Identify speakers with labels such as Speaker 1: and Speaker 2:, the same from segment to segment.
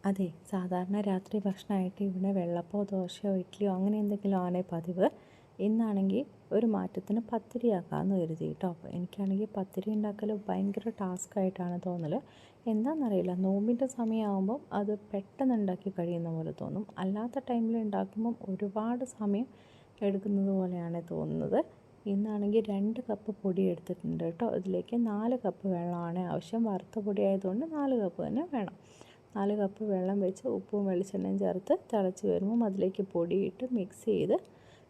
Speaker 1: അതെ, സാധാരണ രാത്രി ഭക്ഷണമായിട്ട് ഇവിടെ വെള്ളപ്പോ ദോശയോ ഇഡ്ഡലിയോ അങ്ങനെ എന്തെങ്കിലും ആണ് പതിവ്. ഇന്നാണെങ്കിൽ ഒരു മാറ്റത്തിന് പത്തിരി ആക്കാമെന്ന് കരുതി കേട്ടോ. അപ്പോൾ എനിക്കാണെങ്കിൽ പത്തിരി ഉണ്ടാക്കൽ ഭയങ്കര ടാസ്ക് ആയിട്ടാണ് തോന്നൽ. എന്താണെന്നറിയില്ല, നോമ്പിൻ്റെ സമയമാകുമ്പം അത് പെട്ടെന്ന് ഉണ്ടാക്കി കഴിയുന്ന പോലെ തോന്നും. അല്ലാത്ത ടൈമിൽ ഉണ്ടാക്കുമ്പം ഒരുപാട് സമയം എടുക്കുന്നത് പോലെയാണ് തോന്നുന്നത്. ഇന്നാണെങ്കിൽ 2 കപ്പ് പൊടി എടുത്തിട്ടുണ്ട് കേട്ടോ. ഇതിലേക്ക് 4 കപ്പ് വെള്ളമാണ് ആവശ്യം. വറുത്ത പൊടി ആയതുകൊണ്ട് 4 കപ്പ് തന്നെ വേണം. 4 കപ്പ് വെള്ളം വെച്ച് ഉപ്പും വെളിച്ചെണ്ണയും ചേർത്ത് തിളച്ച് വരുമ്പം അതിലേക്ക് പൊടിയിട്ട് മിക്സ് ചെയ്ത്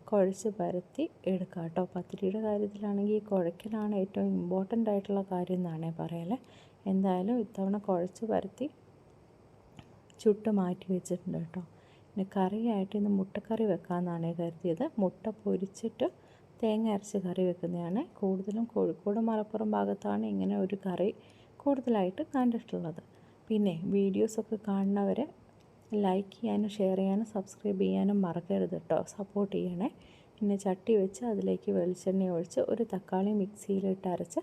Speaker 1: കുഴച്ച് പരത്തി എടുക്കുക കേട്ടോ. പത്തിരിയുടെ കാര്യത്തിലാണെങ്കിൽ ഈ കുഴക്കലാണ് ഏറ്റവും ഇമ്പോർട്ടൻ്റ് ആയിട്ടുള്ള കാര്യം എന്നാണ് പറയല്. എന്തായാലും ഇത്തവണ കുഴച്ച് പരത്തി ചുട്ട് മാറ്റി വെച്ചിട്ടുണ്ട് കേട്ടോ. പിന്നെ കറിയായിട്ട് ഇന്ന് മുട്ടക്കറി വെക്കാമെന്നാണ് കരുതിയത്. മുട്ട പൊരിച്ചിട്ട് തേങ്ങ അരച്ച് കറി വെക്കുന്നതാണ്. കൂടുതലും കോഴിക്കോട് മലപ്പുറം ഭാഗത്താണ് ഇങ്ങനെ ഒരു കറി കൂടുതലായിട്ട് കണ്ടിട്ടുള്ളത്. പിന്നെ വീഡിയോസൊക്കെ കാണുന്നവരെ ലൈക്ക് ചെയ്യാനും ഷെയർ ചെയ്യാനും സബ്സ്ക്രൈബ് ചെയ്യാനും മറക്കരുത് കേട്ടോ. സപ്പോർട്ട് ചെയ്യണേ. പിന്നെ ചട്ടി വെച്ച് അതിലേക്ക് വെളിച്ചെണ്ണ ഒഴിച്ച് ഒരു തക്കാളി മിക്സിയിലിട്ട് അരച്ച്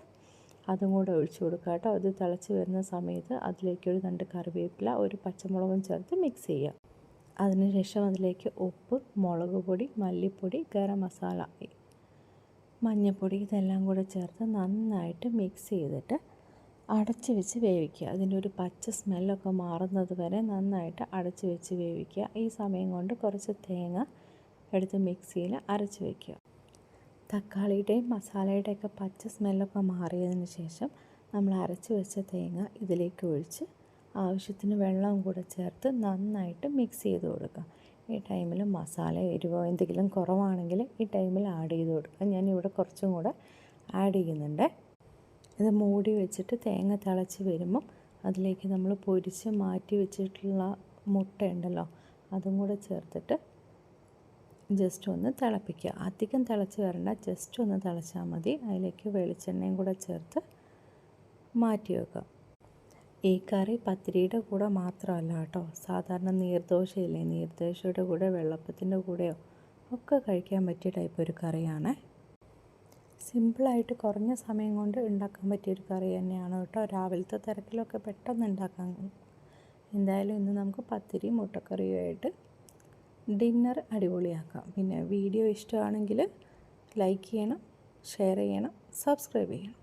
Speaker 1: അതും കൂടെ ഒഴിച്ച് കൊടുക്കുക കേട്ടോ. അത് തിളച്ച് വരുന്ന സമയത്ത് അതിലേക്ക് ഒരു 2 കറിവേപ്പില ഒരു പച്ചമുളകും ചേർത്ത് മിക്സ് ചെയ്യുക. അതിനുശേഷം അതിലേക്ക് ഉപ്പ്, മുളക് പൊടി, മല്ലിപ്പൊടി, ഗരം മസാല, മഞ്ഞൾപ്പൊടി ഇതെല്ലാം കൂടെ ചേർത്ത് നന്നായിട്ട് മിക്സ് ചെയ്തിട്ട് അടച്ച് വെച്ച് വേവിക്കുക. അതിൻ്റെ ഒരു പച്ച സ്മെല്ലൊക്കെ മാറുന്നത് വരെ നന്നായിട്ട് അടച്ച് വെച്ച് വേവിക്കുക. ഈ സമയം കൊണ്ട് കുറച്ച് തേങ്ങ എടുത്ത് മിക്സിയിൽ അരച്ച് വയ്ക്കുക. തക്കാളിയുടെയും മസാലയുടെയൊക്കെ പച്ച സ്മെല്ലൊക്കെ മാറിയതിന് ശേഷം നമ്മൾ അരച്ച് വെച്ച തേങ്ങ ഇതിലേക്ക് ഒഴിച്ച് ആവശ്യത്തിന് വെള്ളം കൂടെ ചേർത്ത് നന്നായിട്ട് മിക്സ് ചെയ്ത് കൊടുക്കുക. ഈ ടൈമിൽ മസാല എരിവോ എന്തെങ്കിലും കുറവാണെങ്കിൽ ഈ ടൈമിൽ ആഡ് ചെയ്ത് കൊടുക്കുക. ഞാനിവിടെ കുറച്ചും കൂടെ ആഡ് ചെയ്യുന്നുണ്ട്. ഇത് മൂടി വെച്ചിട്ട് തേങ്ങ തിളച്ച് വരുമ്പം അതിലേക്ക് നമ്മൾ പൊരിച്ച് മാറ്റി വെച്ചിട്ടുള്ള മുട്ട ഉണ്ടല്ലോ അതും കൂടെ ചേർത്തിട്ട് ജസ്റ്റ് ഒന്ന് തിളപ്പിക്കുക. അധികം തിളച്ച് വരണ്ട, ജസ്റ്റ് ഒന്ന് തിളച്ചാൽ മതി. അതിലേക്ക് വെളിച്ചെണ്ണയും കൂടെ ചേർത്ത് മാറ്റി വെക്കുക. ഈ കറി പത്തിരിയുടെ കൂടെ മാത്രമല്ല കേട്ടോ, സാധാരണ നീർദോശയില്ലേ, നീർദോശയുടെ കൂടെ വെള്ളപ്പത്തിൻ്റെ കൂടെയോ ഒക്കെ കഴിക്കാൻ പറ്റിയ ടൈപ്പ് ഒരു കറിയാണ്. സിമ്പിളായിട്ട് കുറഞ്ഞ സമയം കൊണ്ട് ഉണ്ടാക്കാൻ പറ്റിയൊരു കറി തന്നെയാണ് കേട്ടോ. രാവിലത്തെ തിരക്കിലൊക്കെ പെട്ടെന്ന് ഉണ്ടാക്കാൻ. എന്തായാലും ഇന്ന് നമുക്ക് പത്തിരി മുട്ടക്കറിയുമായിട്ട് ഡിന്നർ അടിപൊളിയാക്കാം. പിന്നെ വീഡിയോ ഇഷ്ടമാണെങ്കിൽ ലൈക്ക് ചെയ്യണം, ഷെയർ ചെയ്യണം, സബ്സ്ക്രൈബ് ചെയ്യണം.